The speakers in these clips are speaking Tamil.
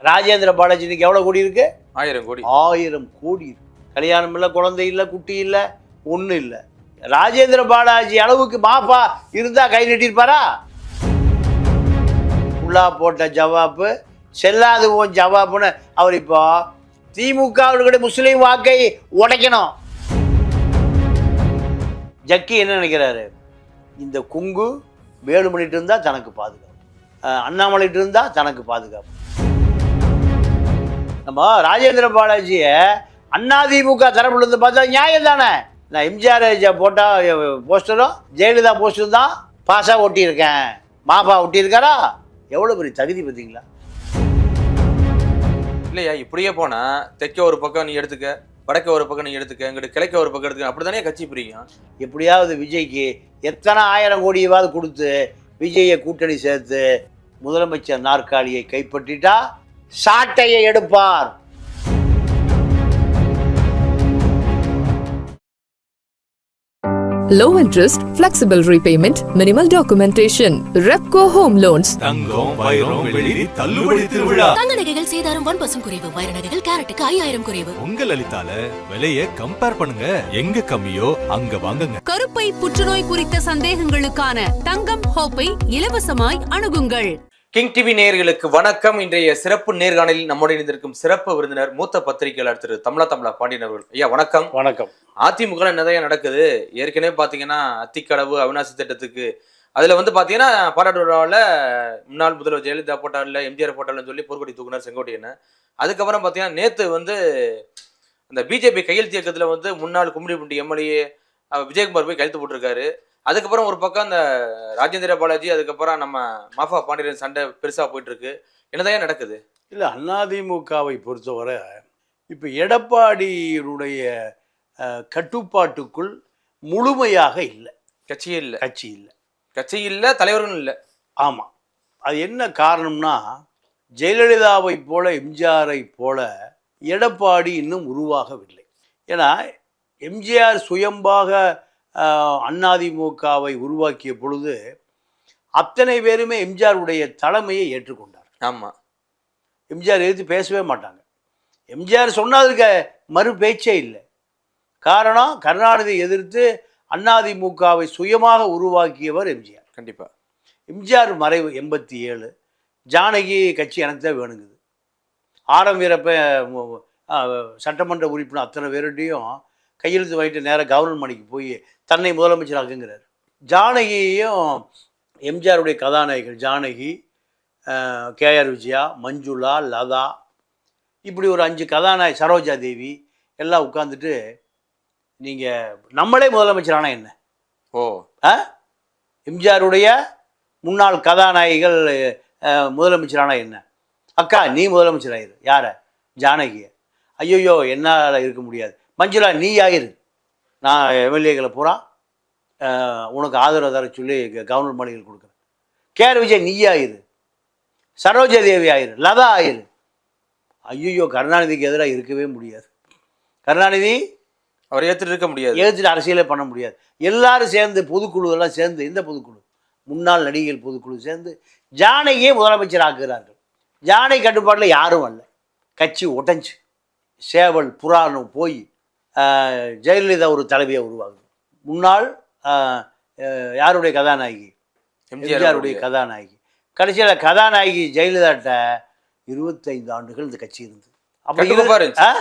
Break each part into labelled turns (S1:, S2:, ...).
S1: ராஜேந்திர பாலாஜிக்கு எவ்வளோ கோடி இருக்கு?
S2: 1000 கோடி.
S1: 1000 கோடி இருக்கு. கல்யாணம் இல்லை, குழந்தை இல்லை, குட்டி இல்லை, ஒன்றும் இல்லை. ராஜேந்திர பாலாஜி அளவுக்கு மாஃபா இருந்தா கை நீட்டிருப்பாரா? உள்ளா போட்ட ஜவாப்பு செல்லாது போன் ஜவாப்புன்னு அவர் இப்போ திமுக முஸ்லீம் வாக்கை உடைக்கணும். ஜக்கி என்ன நினைக்கிறாரு? இந்த குங்கு வேலுமணிட்டு இருந்தா தனக்கு பாதுகாப்பு, அண்ணாமலைட்டு இருந்தா தனக்கு பாதுகாப்பு. நம்ம ராஜேந்திர பாலாஜியை அதிமுக தரப்புல இருந்து பார்த்தா நியாயம் தானே. நான் எம்ஜிஆர் போட்டா போஸ்டரும் ஜெயலலிதா போஸ்டரும் தான் பாஸா ஒட்டியிருக்கேன், மாபா ஒட்டியிருக்காரா? எவ்வளோ பெரிய தகுதி பார்த்தீங்களா?
S2: இல்லையா, இப்படியே போனா தெற்க ஒரு பக்கம் நீ எடுத்துக்க, வடக்க ஒரு பக்கம் நீ எடுத்துக்க, இங்கிட்டு கிழக்க ஒரு பக்கம் எடுத்துக்க, அப்படித்தானே கட்சி பிரியும்.
S1: எப்படியாவது விஜய்க்கு எத்தனை 1000 கோடியாவது கொடுத்து விஜயை கூட்டணி சேர்த்து முதலமைச்சர் நாற்காலியை கைப்பற்றிட்டா சாட்டையை எடுப்பார்.
S3: Low interest, flexible repayment, minimal documentation. Repco Home Loans.
S4: தங்கம், வைரம், வெள்ளி தள்ளுபடி திருவிழா.
S5: தங்க நகைகள் சேதாரம் 1% குறைவு, வைர நகைகள் கேரட்டுக்கு 5000 குறைவு.
S4: உங்க லலிதால விலையை கம்பேர் பண்ணுங்க, எங்க கம்மியோ அங்க வாங்குங்க.
S6: கருப்பை புற்றுநோய் குறித்த சந்தேகங்களுக்கான தங்கம் ஹோப்பை இலவசமாய் அணுகுங்கள்.
S2: கிங் டிவி நேயர்களுக்கு வணக்கம். இன்றைய சிறப்பு நேர்காணலில் நம்முடைய இணைந்திருக்கும் சிறப்பு விருந்தினர் மூத்த பத்திரிகையாளர் திரு தமிழா பாண்டியன் அவர்கள். ஐயா வணக்கம்.
S1: வணக்கம்.
S2: அதிமுக என்னதான் நடக்குது? ஏற்கனவே பாத்தீங்கன்னா அத்திக்கடவு அவிநாசி திட்டத்துக்கு அதுல பாத்தீங்கன்னா பாராட்டு விழாவில் முன்னாள் முதல்வர் ஜெயலலிதா போட்டார்ல, எம்ஜிஆர் போட்டார்னு சொல்லி போர்க்கொடி தூக்குனார் செங்கோட்டையன். அதுக்கப்புறம் பாத்தீங்கன்னா நேத்து அந்த பிஜேபி கையெழுத்து இயக்கத்துல முன்னாள் கும்மிடிப்பூண்டி எம்எல்ஏ விஜயகுமார் போய் கையெழுத்து போட்டிருக்காரு. அதுக்கப்புறம் ஒரு பக்கம் அந்த ராஜேந்திர பாலாஜி, அதுக்கப்புறம் நம்ம மாஃபா பாண்டியன் சண்டை பெருசா போயிட்டு இருக்கு. என்னதான் நடக்குது?
S1: இல்லை, அதிமுகவை பொறுத்தவரை இப்போ எடப்பாடியினுடைய கட்டுப்பாட்டுக்குள் முழுமையாக இல்லை.
S2: கட்சியே இல்லை. கட்சி இல்லை, தலைவர்களும் இல்லை.
S1: ஆமாம். அது என்ன காரணம்னா, ஜெயலலிதாவை போல எம்ஜிஆரை போல எடப்பாடி இன்னும் உருவாகவில்லை. ஏன்னா எம்ஜிஆர் சுயம்பாக அதிமுகவை உருவாக்கிய பொழுது அத்தனை பேருமே எம்ஜிஆருடைய தலைமையை ஏற்றுக்கொண்டார்.
S2: ஆமாம்.
S1: எம்ஜிஆர் எதிர்த்து பேசவே மாட்டாங்க. எம்ஜிஆர் சொன்னதுக்கு மறு பேச்சே இல்லை. காரணம், கருணாநிதி எதிர்த்து அதிமுகவை சுயமாக உருவாக்கியவர் எம்ஜிஆர்.
S2: கண்டிப்பாக.
S1: எம்ஜிஆர் மறைவு 87. ஜானகி கட்சி எனக்கு தான் வேணுங்குது. ஆரம் வீரப்ப சட்டமன்ற உறுப்பினர் அத்தனை பேருடையும் கையெழுத்து வாங்கிட்டு நேராக கவர்னர் மணிக்கு போய் தன்னை முதலமைச்சராக்குங்கிறார். ஜானகியையும் எம்ஜிஆருடைய கதாநாயகிகள் ஜானகி, கேஆர் விஜயா, மஞ்சுளா, லதா, இப்படி ஒரு 5 கதாநாயகி, சரோஜா தேவி எல்லாம் உட்காந்துட்டு நீங்கள் நம்மளே முதலமைச்சரானா என்ன? எம்ஜிஆருடைய முன்னாள் கதாநாயகிகள் முதலமைச்சரானா என்ன? அக்கா நீ முதலமைச்சராயிரு. யார? ஜானகிய. ஐயோ என்னால் இருக்க முடியாது. மஞ்சுளா நீ ஆயிரு, நான் எம்எல்ஏக்களை பூரா உனக்கு ஆதரவு தர சொல்லி கவர்னர் மாளிகைகள் கொடுக்குறேன். கேஆர் விஜய் நீ ஆயிரு, சரோஜா தேவி ஆயிரு, லதா ஆயிரு. ஐயோ கருணாநிதிக்கு எதிராக இருக்கவே முடியாது. கருணாநிதி
S2: அவர் ஏற்றுட்டு இருக்க முடியாது,
S1: ஏற்றுட்டு அரசியலே பண்ண முடியாது. எல்லாரும் சேர்ந்து பொதுக்குழு எல்லாம் சேர்ந்து, இந்த பொதுக்குழு முன்னாள் நடிகைகள் பொதுக்குழு சேர்ந்து ஜானகியே முதலமைச்சர் ஆக்குகிறார்கள். ஜானகி கட்டுப்பாட்டில் யாரும் அல்ல. கட்சி உடைஞ்சு சேவல் புராணம் போய் ஜெயலலிதா ஒரு தலைவியை உருவாகுது. முன்னாள் யாருடைய கதாநாயகி? எம்ஜிஆருடைய கதாநாயகி. கடைசியில் கதாநாயகி ஜெயலலிதாட்ட 25 ஆண்டுகள் இந்த கட்சி இருந்தது.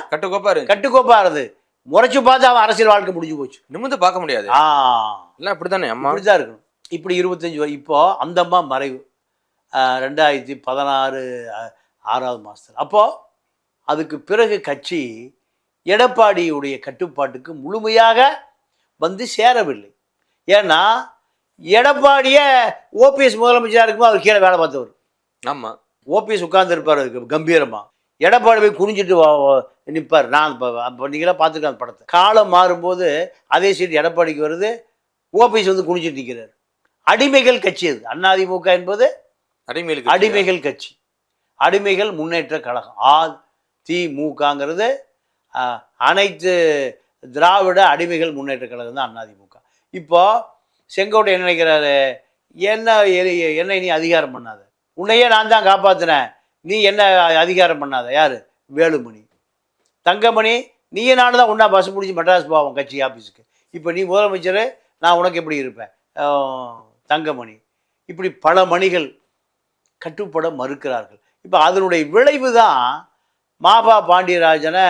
S1: கட்டுக்கோப்பா இருந்தது. முறைச்சு பார்த்து அவன் அரசியல் வாழ்க்கை முடிஞ்சு போச்சு.
S2: நிமிர்ந்து பார்க்க முடியாது. அப்படித்தானே அம்மா
S1: அப்படிதான் இருக்கணும். இப்படி 25 இப்போ அந்த அம்மா மறைவு 2016 6வது மாதத்தில். அப்போது அதுக்கு பிறகு கட்சி எடப்பாடியுடைய கட்டுப்பாட்டுக்கு முழுமையாக சேரவில்லை. ஏன்னா எடப்பாடியை ஓபிஎஸ் முதலமைச்சராக இருக்கும்போது அவர் கீழே வேலை பார்த்தவர்.
S2: ஆமாம்.
S1: ஓபிஎஸ் உட்கார்ந்து இருப்பார் கம்பீரமாக, எடப்பாடி போய் குனிஞ்சிட்டு நிற்பார். நான் இப்போ நீங்களாம் பார்த்துருக்க அந்த படத்தை. காலம் மாறும்போது அதே சீட் எடப்பாடிக்கு வருது, ஓபிஎஸ் குனிஞ்சிட்டு நிற்கிறார். அடிமைகள் கட்சி அது. அதிமுக என்பது அடிமைகள் கட்சி, அடிமைகள் முன்னேற்ற கழகம். அதிமுகங்கிறது அனைத்து திராவிட அடிமைகள் முன்னேற்ற கழகம் தான் அதிமுக. இப்போ செங்கோட்டை என்ன நினைக்கிறாரு? என்னை நீ அதிகாரம் பண்ணாத, உன்னையே நான் தான் காப்பாற்றினேன், நீ என்ன அதிகாரம் பண்ணாத. யார்? வேலுமணி. தங்கமணி நீயும் நானும் தான் ஒன்றா பஸ் பிடிச்சி மெட்ராஸ் போவோம் கட்சி ஆஃபீஸுக்கு. இப்போ நீ முதலமைச்சர், நான் உனக்கு எப்படி இருப்பேன்? தங்கமணி. இப்படி பல மணிகள் கட்டுப்பட மறுக்கிறார்கள். இப்போ அதனுடைய விளைவு தான் மாபா பாண்டியராஜனை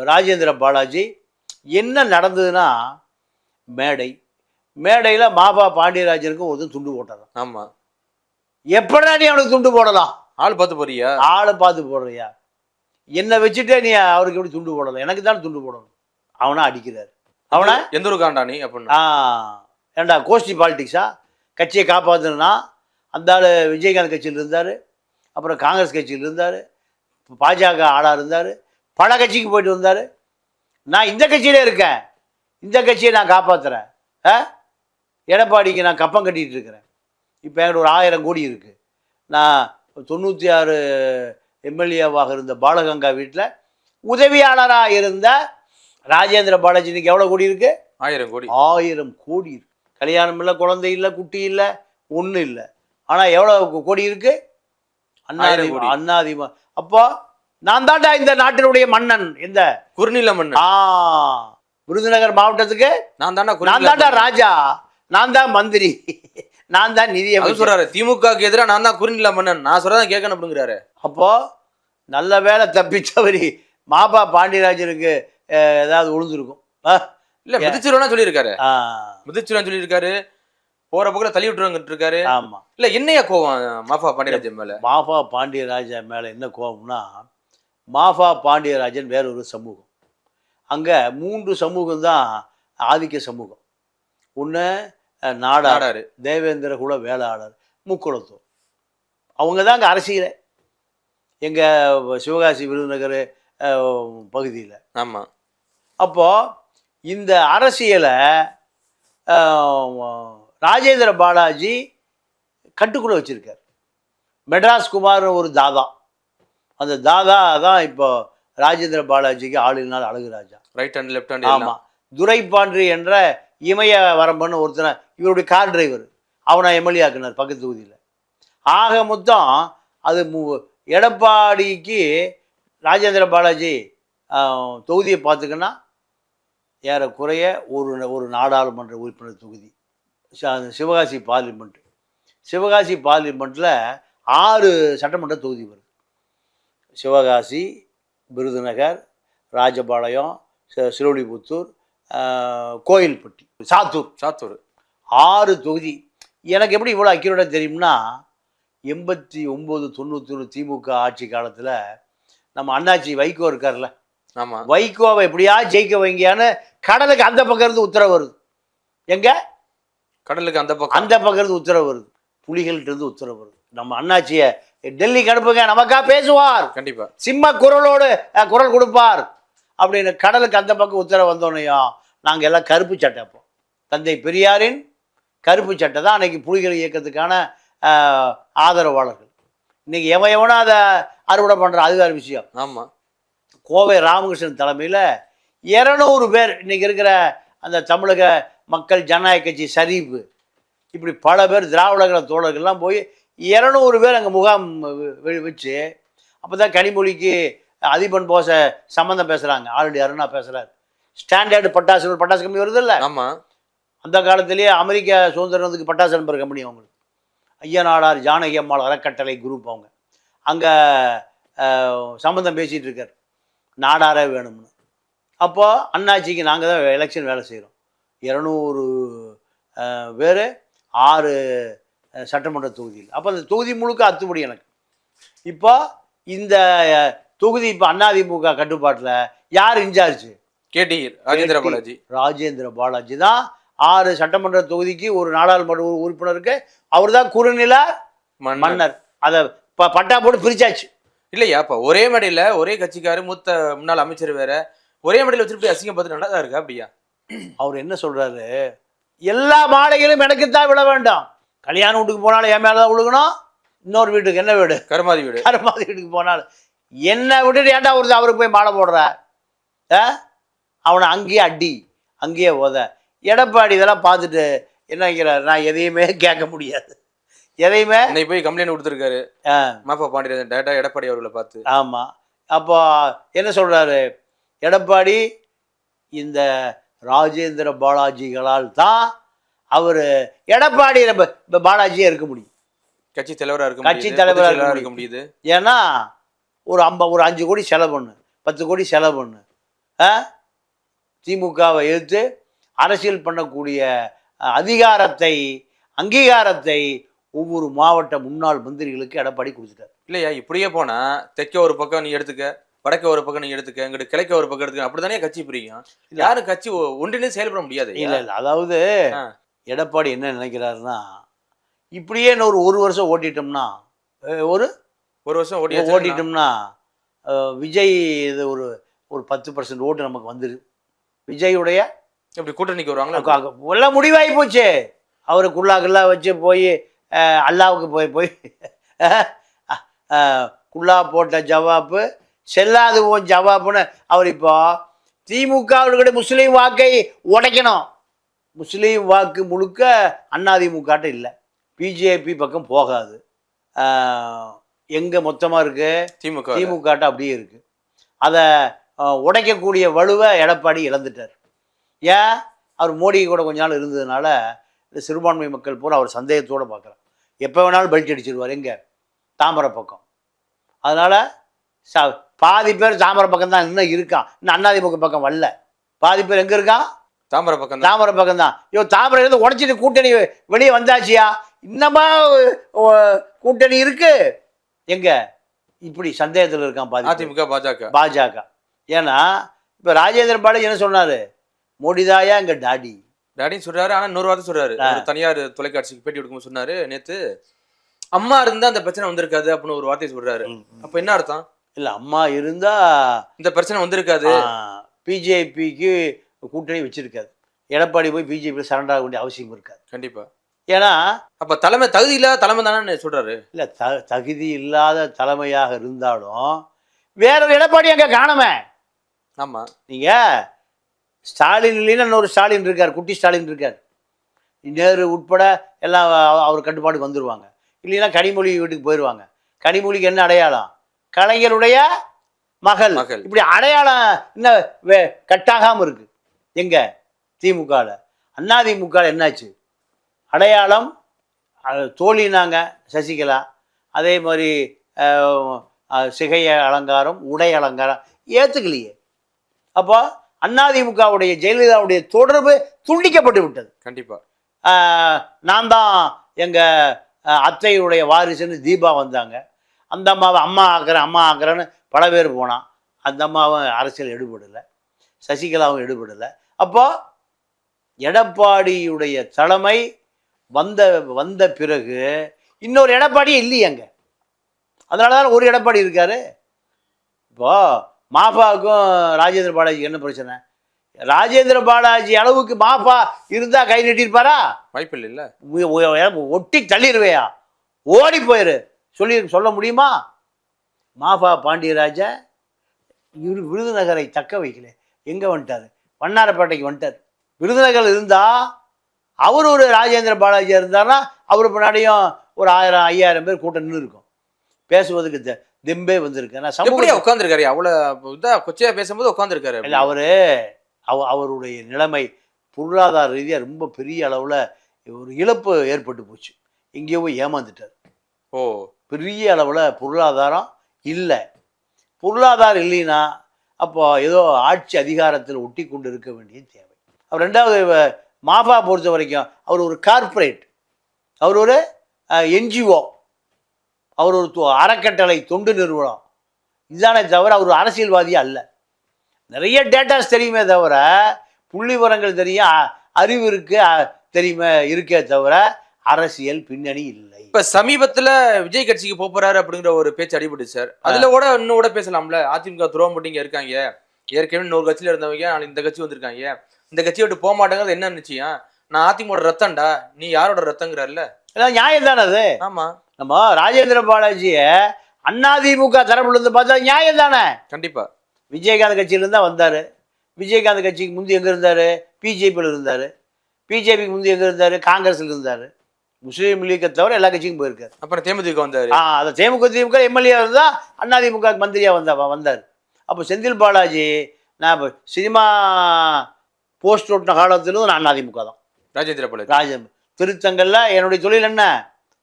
S1: ராஜேந்திர பாலாஜி என்ன நடந்ததுன்னா, மேடையில் மாபா பாண்டியராஜனுக்கும் ஒரு துண்டு போட்டதான்.
S2: ஆமாம்.
S1: எப்படா நீ அவனுக்கு துண்டு போடலாம்?
S2: ஆள் பார்த்து போறியா?
S1: ஆளை பார்த்து போடுறியா? என்னை வச்சுட்டே நீ அவருக்கு எப்படி துண்டு போடலாம்? எனக்கு தான் துண்டு போடணும். அவனை அடிக்கிறார். அவனை
S2: எந்த ஒரு காண்டா நீ அப்படின்னா?
S1: ஏண்டா கோஷ்டி பாலிட்டிக்ஸா? கட்சியை காப்பாற்றணும்னா அந்த ஆள் விஜயகாந்த் கட்சியில் இருந்தார், அப்புறம் காங்கிரஸ் கட்சியில் இருந்தார், பாஜக ஆளாக இருந்தார், பல கட்சிக்கு போயிட்டு வந்தார். நான் இந்த கட்சியிலே இருக்கேன், இந்த கட்சியை நான் காப்பாற்றுறேன். எடப்பாடிக்கு நான் கப்பம் கட்டிகிட்டு இருக்கிறேன். இப்போ என்கிட்ட ஒரு 1000 கோடி இருக்குது. நான் 96 எம்எல்ஏவாக இருந்த பாலகங்கா வீட்டில் உதவியாளராக இருந்த ராஜேந்திர பாலாஜிக்கு எவ்வளோ கோடி இருக்குது?
S2: 1000 கோடி.
S1: 1000 கோடி இருக்கு. கல்யாணம் இல்லை, குழந்தை இல்லை, குட்டி இல்லை, ஒன்றும் இல்லை. ஆனால் எவ்வளோ கோடி இருக்கு? அண்ணாதிமுக. அப்போ நான் தாண்டா இந்த நாட்டினுடைய மன்னன். எந்த
S2: குறுநில மன்னன்?
S1: விருதுநகர் மாவட்டத்துக்கு
S2: நான்
S1: தாண்டா ராஜா, நான் தான் மந்திரி, நான் தான் நிதி
S2: சொல்றாரு. திமுகவுக்கு எதிராக நான் தான் குறுநில மன்னன், நான் சொல்றதான் கேட்கணும் அப்படிங்கிறாரு.
S1: அப்போ நல்ல வேலை தப்பிச்சவரி மாபா பாண்டியராஜனுக்கு ஏதாவது உழுந்துருக்கும்.
S2: இல்ல மிதிச்சிருவா சொல்லியிருக்காரு. மிதிச்சிருவான்னு சொல்லியிருக்காரு. போற பக்கம் தள்ளி விட்டுருவாங்க இருக்காரு.
S1: ஆமா.
S2: இல்ல என்னையா கோவம் மாஃபா பாண்டியராஜன் மேல?
S1: மாஃபா பாண்டியராஜன் மேல என்ன கோவம்னா, மாஃபா பாண்டியராஜன் வேற ஒரு சமூகம். அங்க 3 சமூகம் தான் ஆதிக்க சமூகம். ஒன்று நாடார், தேவேந்திர குல வேளாளர், முக்குளத்தூர். அவங்க தான் அங்கே அரசியலை எங்கள் சிவகாசி விருதுநகர் பகுதியில்.
S2: ஆமாம்.
S1: அப்போது இந்த அரசியலை ராஜேந்திர பாலாஜி கட்டுக்குள்ளே வச்சுருக்கார். மெட்ராஸ் குமார் ஒரு தாதா, அந்த தாதா தான் இப்போ ராஜேந்திர பாலாஜிக்கு all in all Azhaguraja.
S2: Right hand left hand.
S1: ஆமாம். துரைப்பாண்டி என்ற இமய வரம்பன்னு ஒருத்தனை, இவருடைய கார் டிரைவர், அவனை எம்எல்ஏ ஆக்குனார் பக்கத்து தொகுதியில். ஆக மொத்தம் அது எடப்பாடிக்கு ராஜேந்திர பாலாஜி தொகுதியை பார்த்துக்கன்னா ஏறக்குறைய ஒரு நாடாளுமன்ற உறுப்பினர் தொகுதி. சிவகாசி பார்லிமெண்ட். சிவகாசி பார்லிமெண்ட்டில் 6 சட்டமன்ற தொகுதி வருது. சிவகாசி, விருதுநகர், ராஜபாளையம், சிறுவில்லிபுத்தூர், கோயில்பட்டி, சாத்தூர் 6 தொகுதி. எனக்கு எப்படி இவ்வளோ அக்யூரேட்டாக தெரியும்னா, 89, 91 திமுக ஆட்சி காலத்தில் நம்ம அண்ணாச்சி வைகோ இருக்கார்ல,
S2: ஆமாம்,
S1: வைகோவை எப்படியா ஜெயிக்க வைங்கியான்னு கடலுக்கு அந்த பக்கம் இருந்து உத்தரவு வருது. எங்க
S2: கடலுக்கு அந்த பக்கம்
S1: இருந்து உத்தரவு வருது. புலிகள்கிட்ட இருந்து உத்தரவு வருது. நம்ம அண்ணாச்சியை டெல்லிக்கு அனுப்புங்க, நமக்கா பேசுவார்,
S2: கண்டிப்பா
S1: சிம்ம குரலோடு குரல் கொடுப்பார் அப்படின்னு கடலுக்கு அந்த பக்கம் உத்தரவு வந்தோன்னையும் நாங்கள் எல்லாம் கருப்பு சட்டை. அப்போ தந்தை பெரியாரின் கருப்பு சட்டை தான் அன்னைக்கு புலிகள் இயக்கத்துக்கான ஆதரவாளர்கள். இன்னைக்கு எவனோ அதை அறுவடை பண்ணுறான், அது வேறு விஷயம்.
S2: ஆமாம்.
S1: கோவை ராமகிருஷ்ணன் தலைமையில் 200 பேர் இன்னைக்கு இருக்கிற அந்த தமிழக மக்கள் ஜனநாயக கட்சி ஷரீஃப், இப்படி பல பேர் திராவிடர்கள தோழர்கள்லாம் போய் 200 பேர் அங்கே முகாம் வச்சு, அப்போ தான் கனிமொழிக்கு அதிபன் போச சம்மந்தம் பேசுகிறாங்க. ஆல்ரெடி அருணா பேசுகிறார். ஸ்டாண்டர்டு பட்டாசு கம்பெனி வருது இல்லை?
S2: ஆமாம்.
S1: அந்த காலத்திலேயே அமெரிக்க சுதந்திரத்துக்கு பட்டாசு அனுப்புகிற கம்பெனி அவங்களுக்கு. ஐயனாடார் ஜானகி அம்மாள் அறக்கட்டளை குரூப். அவங்க அங்கே சம்மந்தம் பேசிகிட்டு இருக்கார், நாடாரே வேணும்னு. அப்போது அண்ணாச்சிக்கு நாங்கள் தான் எலெக்ஷன் வேலை செய்கிறோம். 200 பேர் 6 சட்டமன்ற தொகுதியில். அப்போ அந்த தொகுதி முழுக்க அத்துப்படி எனக்கு. இப்போ இந்த தொகுதி இப்போ அதிமுக கட்டுப்பாட்டில் யார் இன்சார்ஜ்? ராஜேந்திர பாலாஜி தான் 6 சட்டமன்ற தொகுதிக்கு ஒரு நாடாளுமன்ற உறுப்பினருக்கு அவர் தான் குறுநில மன்னர். அதை பட்டா போட்டு பிரிச்சாச்சு
S2: இல்லையா? இப்போ ஒரே மேடையில் ஒரே கட்சிக்காரு மூத்த முன்னாள் அமைச்சர் வேற ஒரே மேடையில் வச்சுட்டு அசிங்கம் பார்த்து நல்லா இருக்கா அப்படியா?
S1: அவர் என்ன சொல்றாரு, எல்லா மாலைகளும் எனக்குத்தான் விழ வேண்டாம். கல்யாண வீட்டுக்கு போனாலும் என் மேலே தான் விழுகணும். இன்னொரு வீட்டுக்கு, என்ன வீடு? கருமாதி வீட்டுக்கு போனாலும் என்ன விட்டுட்டு ஏன்டா அவருக்கு போய் மாலை போடுற? அவனை அங்கேயே அடி, அங்கேயே உத. எடப்பாடி இதெல்லாம் பார்த்துட்டு என்ன வைக்கிறார், நான் எதையுமே கேட்க முடியாது, எதையுமே
S2: இன்னைக்கு போய் கம்ப்ளைண்ட் கொடுத்துருக்காரு
S1: ஆ,
S2: மாஃபா பாண்டியராஜன் டேரக்டா எடப்பாடி அவர்களை பார்த்து.
S1: ஆமாம். அப்போ என்ன சொல்கிறாரு எடப்பாடி, இந்த ராஜேந்திர பாலாஜிகளால் தான் அவர் எடப்பாடி பாலாஜியே இருக்க முடியும்.
S2: கட்சி தலைவரா இருக்க
S1: கட்சி
S2: முடியுது,
S1: தலைவரா
S2: பொதுச்
S1: இருக்க
S2: செயலாளரா இருக்க முடியுது.
S1: ஏன்னா ஒரு 5 கோடி செலவு பண்ணு, 10 கோடி செலவு பண்ணு, திமுகவை எதிர்த்து அரசியல் பண்ணக்கூடிய அதிகாரத்தை, அங்கீகாரத்தை ஒவ்வொரு மாவட்ட முன்னாள் மந்திரிகளுக்கு எடப்பாடி கொடுத்துட்டார்.
S2: இல்லையா, இப்படியே போனா தெற்க ஒரு பக்கம் நீ எடுத்துக்க, வடக்க ஒரு பக்கம் நீ எடுத்துக்க, இங்கிட்டு கிழக்க ஒரு பக்கம் எடுத்துக்க, அப்படித்தானே கட்சி பிரிக்கும். யாரும் கட்சி ஒன்றிணைந்து செயல்பட முடியாது.
S1: இல்லை இல்லை, அதாவது
S2: ஆ.
S1: எடப்பாடி என்ன நினைக்கிறாருன்னா, இப்படியே இன்னும் ஒரு வருஷம் ஓட்டிட்டோம்னா,
S2: ஒரு வருஷம்
S1: ஓட்டிட்டோம்னா விஜய் இது ஒரு 10% ஓட்டு நமக்கு வந்துடுது. விஜயுடைய
S2: இப்படி கூட்டணிக்கு வருவாங்களா?
S1: எல்லாம் முடிவாகி போச்சு. அவரு குல்லாக்குள்ளா வச்சு போய் அல்லாவுக்கு போய் குல்லா போட்ட ஜவாப்பு செல்லாது போன் ஜவாப்புன்னு அவர் இப்போ திமுகவுடைய முஸ்லீம் வாக்கை உடைக்கணும். முஸ்லீம் வாக்கு முழுக்க அதிமுகட்ட இல்லை, பிஜேபி பக்கம் போகாது. எங்கே மொத்தமாக இருக்கு? திமுகட்ட அப்படியே இருக்கு. அதை உடைக்கக்கூடிய வலுவை எடப்பாடி இழந்துட்டார். ஏன்? அவர் மோடி கூட கொஞ்ச நாள் இருந்ததுனால இந்த சிறுபான்மை மக்கள் பூரா அவர் சந்தேகத்தோடு பார்க்குறார். எப்போ வேணாலும் பெல்ட் அடிச்சிருவார். எங்கே? தாமரை பக்கம். அதனால் பாதி பேர் தாமரை பக்கம் தான் இன்னும் இருக்கான், இன்னும் அதிமுக பக்கம் வரல. பாதி பேர் எங்கே இருக்கான்? தாமரை பக்கம் தான். தாமரை இருந்து உடைச்சிட்டு கூட்டணி வெளியே வந்தாச்சியா? இன்னமா கூட்டணி இருக்கு எங்க? இப்படி சந்தேகத்தில் இருக்கான் பாதி
S2: அதிமுக
S1: பாஜக. ஏன்னா இப்போ ராஜேந்திர பாலாஜி என்ன சொன்னார்? மோடிதாயா எங்க டாடின்னு
S2: சொல்றாரு. ஆனா இன்னொரு வார்த்தை சொல்றாரு, தனியார் தொலைக்காட்சிக்கு பேட்டி கொடுக்கும் சொன்னாரு நேத்து, அம்மா இருந்தா அந்த பிரச்சனை வந்திருக்காது அப்படின்னு ஒரு வார்த்தை சொல்றாரு. அப்ப என்ன அர்த்தம்?
S1: இல்ல, அம்மா இருந்தா
S2: இந்த பிரச்சனை வந்திருக்காது.
S1: பிஜேபிக்கு கூட்டணி வச்சிருக்காது. எடப்பாடி போய் பிஜேபி சரண்டர் ஆக வேண்டிய அவசியம் இருக்காது.
S2: கண்டிப்பா.
S1: ஏன்னா
S2: அப்ப தலைமை தகுதி இல்லாத தலைமை தானே சொல்றாரு.
S1: இல்ல, தகுதி இல்லாத தலைமையாக இருந்தாலும் வேற ஒரு எடப்பாடி அங்க காணமே.
S2: ஆமா,
S1: நீங்க ஸ்டாலின் இல்லைன்னா இன்னொரு ஸ்டாலின் இருக்கார், குட்டி ஸ்டாலின் இருக்கார். நேரு உட்பட எல்லாம் அவர் கட்டுப்பாட்டுக்கு வந்துடுவாங்க. இல்லைன்னா கனிமொழி வீட்டுக்கு போயிடுவாங்க. கனிமொழிக்கு என்ன அடையாளம்? கலைஞருடைய மகள். இப்படி அடையாளம் இன்னும் கட்டாகாம இருக்கு. எங்க? திமுகவில். அதிமுகவில் என்னாச்சு? அடையாளம் தோழினாங்க சசிகலா. அதே மாதிரி சிகை அலங்காரம், உடை அலங்காரம் ஏற்றுக்கலையே. அப்போ அதிமுகவுடைய ஜெயலலிதாவுடைய தொடர்பு துண்டிக்கப்பட்டு விட்டது.
S2: கண்டிப்பா.
S1: நான் தான் எங்கள் அத்தையுடைய வாரிசுன்னு தீபா வந்தாங்க. அந்த அம்மாவை அம்மா ஆக்குறேன்னு பல பேர் போனான். அந்த அம்மாவும் அரசியல் எடுபடலை, சசிகலாவும் எடுபடலை. அப்போ எடப்பாடியுடைய தலைமை வந்த பிறகு இன்னொரு எடப்பாடியே இல்லையங்க. அதனால தான் ஒரு எடப்பாடி இருக்காரு. இப்போ மாஃபாவுக்கும் ராஜேந்திர பாலாஜிக்கு என்ன பிரச்சனை? ராஜேந்திர பாலாஜி அளவுக்கு மாஃபா இருந்தா கை நீட்டிருப்பாரா?
S2: வாய்ப்பு இல்லை.
S1: ஒட்டி தள்ளிடுவையா, ஓடி போயிரு சொல்ல முடியுமா? மாஃபா பாண்டியராஜா விருதுநகரை தக்க வைக்கல. எங்கே வந்துட்டார்? வண்ணாரப்பேட்டைக்கு வந்துட்டார். விருதுநகர் இருந்தா அவர் ஒரு ராஜேந்திர பாலாஜியா இருந்தார்னா அவர் பின்னாடியும் ஒரு 1000-5000 பேர் கூட்டம் நின்று இருக்கும். பேசுவதுக்கு தெம்பே வந்திருக்கு.
S2: உட்காந்துருக்காரு, அவ்வளோ கொச்சையா பேசும்போது உட்காந்துருக்காரு.
S1: இல்லை, அவருடைய நிலைமை பொருளாதார ரீதியாக ரொம்ப பெரிய அளவில் ஒரு இழப்பு ஏற்பட்டு போச்சு. எங்கேயோ போய் ஏமாந்துட்டார். பெரிய அளவில் பொருளாதாரம் இல்லை. பொருளாதாரம் இல்லைன்னா அப்போ ஏதோ ஆட்சி அதிகாரத்தில் ஒட்டி கொண்டு இருக்க வேண்டிய தேவை. அவர் ரெண்டாவது மாஃபா பொறுத்த வரைக்கும் அவர் ஒரு கார்ப்பரேட், அவர் ஒரு என்ஜிஓ, அவர் ஒரு அறக்கட்டளை தொண்டு நிறுவனம். இதுதானே தவிர அவர் ஒரு அரசியல்வாதியே அல்ல. நிறைய டேட்டாஸ் தெரியுமே தவிர, புள்ளி விவரங்கள் தெரியும், அறிவு இருக்கு தெரியுமே இருக்கே தவிர அரசியல் பின்னணி இல்லை.
S2: இப்ப சமீபத்துல விஜய் கட்சிக்கு போறாரு அப்படிங்கிற ஒரு பேச்சு அடிபட்டு சார். அதுல கூட இன்னும் கூட பேசலாம்ல. அதிமுக துரோகம் போட்டிங்க இருக்காங்க, ஏற்கனவே இன்னொரு கட்சியில இருந்தவங்க இந்த கட்சி வந்திருக்காங்க, இந்த கட்சியை விட்டு போக மாட்டேங்கிறது என்ன நிச்சயம்? நான் அதிமுக ரத்தம்டா, நீ யாரோட ரத்தங்கிறாருல்ல,
S1: நியாயம் தானே அது?
S2: ஆமா,
S1: நம்ம ராஜேந்திர பாலாஜிய அதிமுக தரப்புல இருந்து பார்த்தா நியாயம் தானே?
S2: கண்டிப்பா.
S1: விஜயகாந்த் கட்சியிலிருந்து தான் வந்தாரு. விஜயகாந்த் கட்சிக்கு முந்தி எங்க இருந்தாரு? பிஜேபியில் இருந்தாரு. பிஜேபிக்கு முந்தி எங்க இருந்தாரு? காங்கிரஸ்ல இருந்தாரு. முஸ்லீம் லீக்கை தவிர எல்லா கட்சிக்கும் போயிருக்காரு.
S2: அப்புறம் தேமுதிக வந்தாரு.
S1: அந்த தேமுதிக எம்எல்ஏ தான் அதிமுக மந்திரியா வந்தார். அப்போ செந்தில் பாலாஜி நான் இப்போ சினிமா போஸ்ட் ஓட்டின காலத்திலும் நான் அதிமுக தான்.
S2: ராஜேந்திர பாலாஜி
S1: திருத்தங்கல்ல என்னுடைய தொழில் என்ன,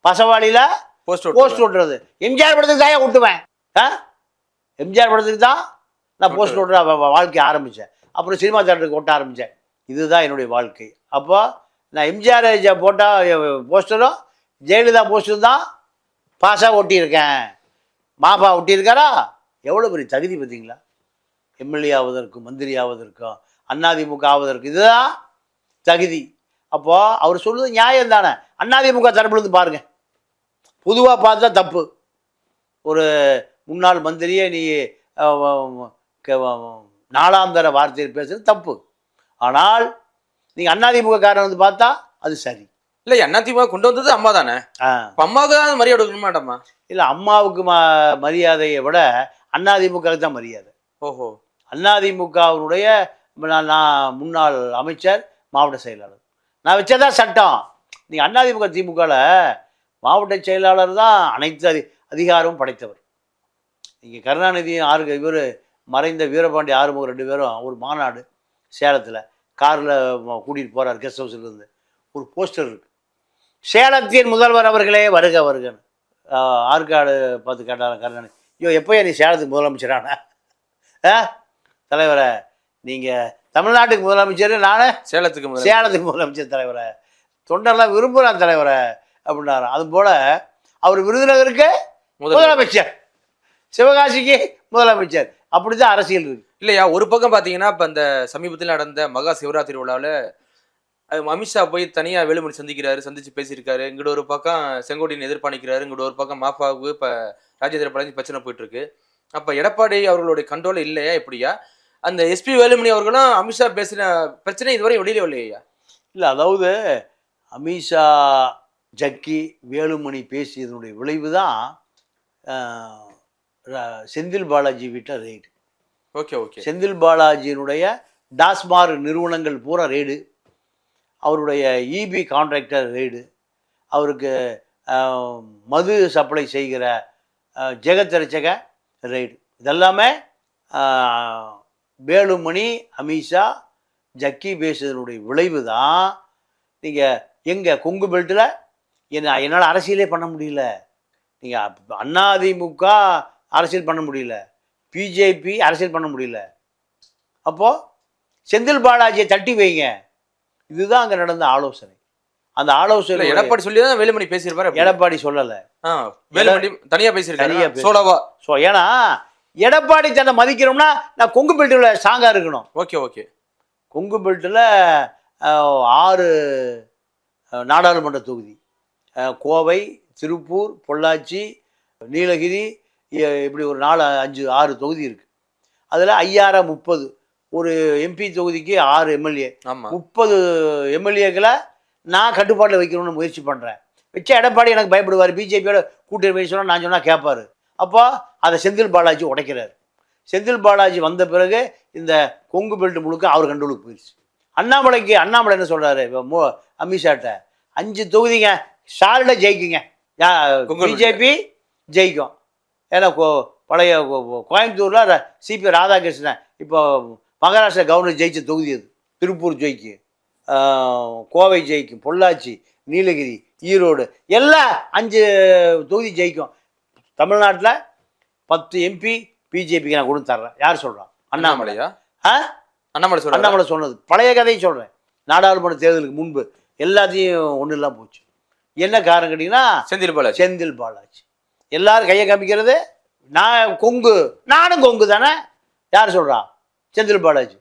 S1: பசவாளியில போஸ்ட் ஓட்டுறது. எம்ஜிஆர் படத்துக்கு தான் ஓட்டுவேன். எம்ஜிஆர் படத்துக்கு தான் நான் போஸ்ட் ஓட்டுற வாழ்க்கையை ஆரம்பித்தேன். அப்புறம் சினிமா தேட்டருக்கு ஓட்ட ஆரம்பித்தேன். இதுதான் என்னுடைய வாழ்க்கை. அப்போ நான் எம்ஜிஆர் போட்டால் போஸ்டரும் ஜெயலலிதா போஸ்டரும் தான் பாஸாக ஒட்டியிருக்கேன். மாபா ஒட்டியிருக்காரா? எவ்வளோ பெரிய தகுதி பார்த்தீங்களா? எம்எல்ஏ ஆவதற்கும் மந்திரி ஆவதற்கும் அதிமுக ஆவதற்கு இதுதான் தகுதி. அப்போது அவர் சொல்லுறது நியாயம் தானே. அதிமுக தரப்புலேருந்து பாருங்கள், பொதுவாக பார்த்தா தப்பு. ஒரு முன்னாள் மந்திரியே நீ நாளாந்தர வார்த்தையில் பேசுறது தப்பு. ஆனால் நீங்கள் அதிமுக காரன் வந்து பார்த்தா அது சரி
S2: இல்லை. அதிமுக கொண்டு வந்தது அம்மா தானே. அம்மாவுக்கு தான் மரியாதை கொடுக்க மாட்டோமா?
S1: இல்லை, அம்மாவுக்கு மரியாதையை விட அதிமுகவுக்கு தான் மரியாதை.
S2: ஓஹோ.
S1: அதிமுகவினுடைய நான் முன்னாள் அமைச்சர், மாவட்ட செயலாளர், நான் வச்சதான் சட்டம். நீங்கள் அதிமுக திமுகவில் மாவட்ட செயலாளர் தான் அனைத்து அதிகாரமும் படைத்தவர். நீங்கள் கருணாநிதியும் இவர் மறைந்த வீரபாண்டி ஆறுமுகம் 2 பேரும் ஒரு மாநாடு சேலத்தில் காரில் கூட்டிகிட்டு போகிறார். கெஸ்ட் ஹவுஸ்லேருந்து ஒரு போஸ்டர் இருக்குது, சேலத்தின் முதல்வர் அவர்களே வருக வருகன்னு. ஆற்காடு பார்த்து கேட்டார் கருணாநிதி, ஐயோ எப்போயா நீ சேலத்துக்கு முதலமைச்சரான? தலைவரை நீங்கள் தமிழ்நாட்டுக்கு முதலமைச்சர், நான் சேலத்துக்கு முதலமைச்சர் தலைவரை, தொண்டர்லாம் விரும்புகிறான் தலைவரை அப்படின்னாரு. அதுபோல் அவர் விருதுநகருக்கு முதலமைச்சர், சிவகாசிக்கு முதலமைச்சர். அப்படி தான் அரசியல் இருக்கு
S2: இல்லையா? ஒரு பக்கம் பார்த்தீங்கன்னா இப்போ இந்த சமீபத்தில் நடந்த மகா சிவராத்திரி விழாவில் அமித்ஷா போய் தனியாக வேலுமணி சந்திச்சு பேசியிருக்காரு. இங்கிட்ட ஒரு பக்கம் செங்கோட்டையன் எதிர்பார்க்கிறாரு, இங்கிட்ட ஒரு பக்கம் மாஃபாவுக்கு இப்போ ராஜேந்திர பாலாஜி பிரச்சனை போயிட்டு இருக்கு. அப்போ எடப்பாடி அவர்களுடைய கண்ட்ரோல் இல்லையா? எப்படியா அந்த எஸ்பி வேலுமணி அவர்களும் அமித்ஷா பேசின பிரச்சனை இதுவரை வெளியில இல்லையா?
S1: இல்லை, அதாவது அமித்ஷா ஜக்கி வேலுமணி பேசியதனுடைய விளைவு தான் செந்தில் பாலாஜி வீட்டை ரெய்டு.
S2: Okay okay.
S1: செந்தில் பாலாஜியினுடைய டாஸ்மார்க் நிறுவனங்கள் பூரா ரெய்டு, அவருடைய இபி கான்ட்ராக்டர் ரெய்டு, அவருக்கு மது சப்ளை செய்கிற ஜெகத்தரிச்சக ரெய்டு. இதெல்லாமே வேலுமணி அமித்ஷா ஜக்கி பேசுவதனுடைய விளைவு தான். நீங்கள் எங்கள் கொங்கு பெல்ட்டில் என்னால் அரசியலே பண்ண முடியல. நீங்கள் அதிமுக அரசியல் பண்ண முடியல, பிஜேபி அரசியல் பண்ண முடியல. அப்போது செந்தில் பாலாஜியை தட்டி வைங்க. இதுதான் அங்கே நடந்த ஆலோசனை. அந்த ஆலோசனை
S2: எடப்பாடி சொல்லி தான் வேலுமணி பேசியிருப்பாரு.
S1: எடப்பாடி சொல்லலை,
S2: வேலுமணி தனியாக பேசியிருக்காரு.
S1: ஏன்னா எடப்பாடி தன்னை மதிக்கிறோம்னா நான் கொங்கு பெல்ட்டில் ஸ்ட்ராங்காக இருக்கணும்.
S2: Okay okay.
S1: கொங்கு பெல்ட்டில் 6 நாடாளுமன்ற தொகுதி, கோவை, திருப்பூர், பொள்ளாச்சி, நீலகிரி, இப்படி ஒரு 4, 5, 6 தொகுதி இருக்குது. அதில் 5030 ஒரு எம்பி தொகுதிக்கு 6 எம்எல்ஏ, 30 எம்எல்ஏக்களை நான் கட்டுப்பாட்டில் வைக்கணும்னு முயற்சி பண்ணுறேன். வச்சா எடப்பாடி எனக்கு பயப்படுவார், பிஜேபியோட கூட்டணி சொன்னால் நான் சொன்னால் கேட்பார். அப்போ அதை செந்தில் பாலாஜி உடைக்கிறார். செந்தில் பாலாஜி வந்த பிறகு இந்த கொங்கு பெல்ட் முழுக்க அவர் கண்ட்ரோலுக்கு போயிடுச்சு. அண்ணாமலை என்ன சொல்கிறாரு அமித்ஷாட்ட, 5 தொகுதிங்க சாலிடாக ஜெயிக்குங்க, பிஜேபி ஜெயிக்கும். ஏன்னா பழைய கோயம்புத்தூரில் சிபி ராதாகிருஷ்ணன் இப்போ மகாராஷ்டிரா கவர்னர் ஜெயிச்ச தொகுதி அது. திருப்பூர் ஜெயிக்கும், கோவை ஜெயிக்கும், பொள்ளாச்சி, நீலகிரி, ஈரோடு எல்லாம் 5 தொகுதி ஜெயிக்கும். தமிழ்நாட்டில் 10 எம்பி பிஜேபிக்கு நான் கொடுத்து தர்றேன். யார் சொல்கிறான்? அண்ணாமலையா? அண்ணாமலை சொன்னது பழைய கதையை சொல்கிறேன். நாடாளுமன்ற தேர்தலுக்கு முன்பு எல்லாத்தையும் ஒன்றும் இல்லாமல் போச்சு. என்ன காரணம் கேட்டிங்கன்னா செந்தில் பாலாஜி எல்லாரும் கையை காமிக்கிறது. நானும் கொங்கு தானே. யார் சொல்கிறா? செந்தில் பாலாஜி.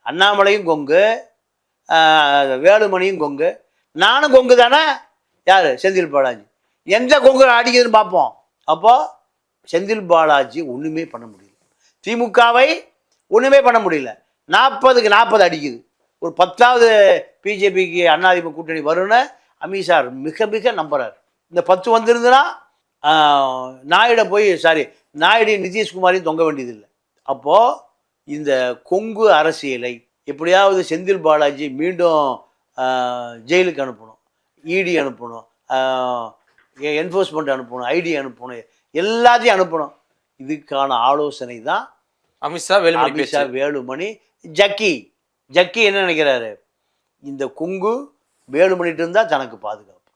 S1: அண்ணாமலையும் கொங்கு, வேலுமணியும் கொங்கு, நானும் கொங்கு தானே. யார்? செந்தில் பாலாஜி. எந்த கொங்கு அடிக்குதுன்னு பார்ப்போம். அப்போது செந்தில் பாலாஜி ஒன்றுமே பண்ண முடியல, திமுகவை ஒன்றுமே பண்ண முடியல. 40க்கு 40 அடிக்குது. ஒரு 10வது பிஜேபிக்கு அதிமுக கூட்டணி வரும்னு அமித்ஷா மிக மிக நம்புறாரு. இந்த 10 வந்திருந்துன்னா நாயுடு நிதிஷ்குமாரையும் தொங்க வேண்டியதில்லை. அப்போது இந்த கொங்கு அரசியலை எப்படியாவது செந்தில் பாலாஜி மீண்டும் ஜெயிலுக்கு அனுப்பணும், இடி அனுப்பணும், என்ஃபோர்ஸ்மெண்ட் அனுப்பணும், ஐடி அனுப்பணும், எல்லாத்தையும் அனுப்பணும். இதுக்கான ஆலோசனை தான்
S2: அமித்ஷா வேலுமணி
S1: அமித்ஷா,
S2: பேச்சு.
S1: வேலுமணி, ஜக்கி என்ன நினைக்கிறாரு, இந்த குங்கு வேலுமணிட்டு இருந்தால் தனக்கு பாதுகாப்பு,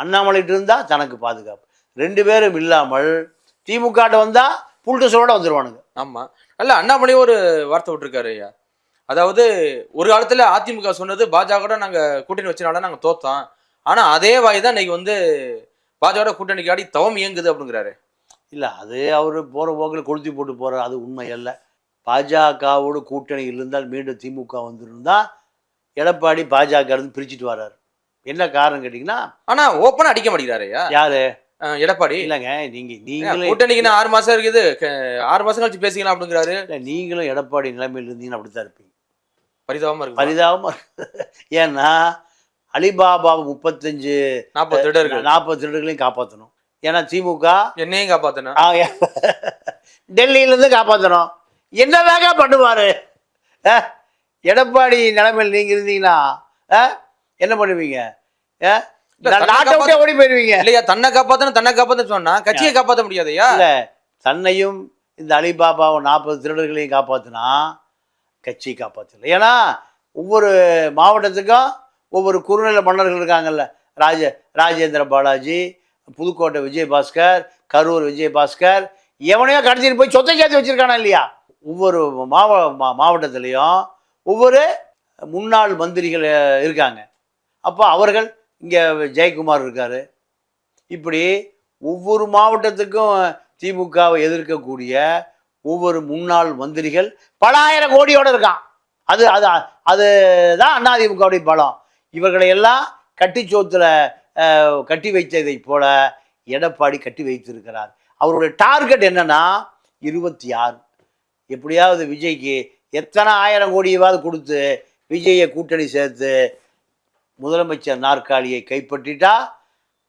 S1: அண்ணாமலைட்டு இருந்தால் தனக்கு பாதுகாப்பு, 2 பேரும் இல்லாமல் திமுகட்ட வந்தால் புல்டஸோட வந்துடுவானுங்க.
S2: ஆமா, அல்ல அண்ணாமலையும் ஒரு வார்த்தை விட்டுருக்காரு ஐயா. அதாவது ஒரு காலத்துல அதிமுக சொன்னது பாஜக நாங்க கூட்டணி வச்சனால நாங்க தோத்தோம், ஆனா அதே வாய் தான் இன்னைக்கு வந்து பாஜக கூட்டணிக்கு ஆடி தவம் இயங்குது அப்படிங்கிறாரு.
S1: இல்லை, அது அவர் போகிற போக்கில் கொளுத்தி போட்டு போகிறார், அது உண்மை அல்ல. பாஜகவோடு கூட்டணி இருந்தால் மீண்டும் திமுக வந்துருந்தா எடப்பாடி பாஜக இருந்து பிரிச்சுட்டு வர்றாரு. என்ன காரணம் கேட்டிங்கன்னா,
S2: ஆனா ஓப்பனா அடிக்க மாட்டேங்கிறாரு ஐயா
S1: யாரு
S2: எடப்பாடி.
S1: இல்லைங்க, நீங்களே
S2: கூட்டணிக்கு 6 மாசம் இருக்குது, 6 மாசம் கழிச்சு பேசிக்கலாம் அப்படிங்கிறாரு.
S1: இல்லை, நீங்களும் எடப்பாடி நிலைமையில் இருந்தீங்கன்னா அப்படித்தான் இருப்பீங்க.
S2: பரிதாபமா இருக்கு.
S1: பரிதாபமாக ஏன்னா அலிபாபா
S2: 40
S1: திருடர்களையும் காப்பாற்றணும். ஏன்னா திமுக
S2: என்னையும் காப்பாத்தணும்,
S1: டெல்லியிலேருந்து காப்பாற்றணும். என்னதாங்க பண்ணுவார் எடப்பாடி நிலைமையில் நீங்கள் இருந்தீங்கன்னா என்ன பண்ணுவீங்க? நாட்டை விட்டே ஓடி போயிருவீங்க.
S2: இல்லையா? தன்னை காப்பாத்தணும் சொன்னா கட்சியை காப்பாற்ற முடியாதையா?
S1: இல்லை, தன்னையும் இந்த அலிபாபாவை 40 திருடர்களையும் காப்பாற்றினா கட்சியை காப்பாற்றல. ஏன்னா ஒவ்வொரு மாவட்டத்துக்கும் ஒவ்வொரு குறுநில மன்னர்கள் இருக்காங்கல்ல. ராஜேந்திர பாலாஜி, புதுக்கோட்டை விஜயபாஸ்கர், கரூர் விஜயபாஸ்கர், எவனையோ கடத்திட்டு போய் சொத்தை சேர்த்து வச்சிருக்கானா இல்லையா? ஒவ்வொரு மாவட்டத்திலையும் ஒவ்வொரு முன்னாள் மந்திரிகள் இருக்காங்க. அப்போ அவர்கள் இங்கே ஜெயக்குமார் இருக்கார். இப்படி ஒவ்வொரு மாவட்டத்துக்கும் திமுகவை எதிர்க்கக்கூடிய ஒவ்வொரு முன்னாள் மந்திரிகள் பல ஆயிரம் கோடியோடு இருக்கான். அதுதான் அதிமுகவுடைய பலம். இவர்களை எல்லாம் கட்டிச்சோத்தில் கட்டி வைத்ததை போல எடப்பாடி கட்டி வைத்திருக்கிறார். அவருடைய டார்கெட் என்னன்னா 26. எப்படியாவது விஜய்க்கு எத்தனை 1000 கோடியாவது கொடுத்து விஜயை கூட்டணி சேர்த்து முதலமைச்சர் நாற்காலியை கைப்பற்றிட்டா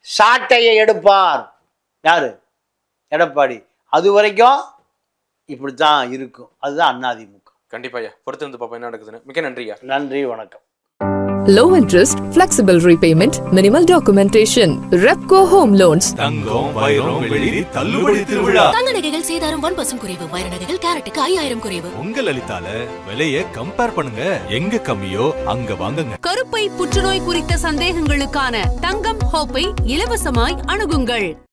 S1: சாட்டையை எடுப்பார். யாரு? எடப்பாடி. அது வரைக்கும் இப்படித்தான் இருக்கும். அதுதான் அதிமுக.
S2: கண்டிப்பா ஐயா, பொறுத்து வந்து பாப்போம் என்ன நடக்குதுன்னு. மிக்க நன்றியா.
S1: நன்றி, வணக்கம்.
S3: Low interest, flexible repayment, minimal documentation. Repco Home Loans.
S4: தங்கம், வைரம், வெள்ளி தள்ளுபடி திருவிழா.
S5: தங்க நகைகள் சேதாரம் 1% குறைவு, வைர நகைகள் கேரட்டுக்கு 5000 குறைவு.
S4: உங்க லலிதால விலையை கம்பேர் பண்ணுங்க, எங்க கம்மியோ அங்க வாங்குங்க.
S6: கருப்பை புற்றுநோய் குறித்த சந்தேகங்களுக்கான தங்கம் ஹோப்பை இலவசமாய் அணுகுங்கள்.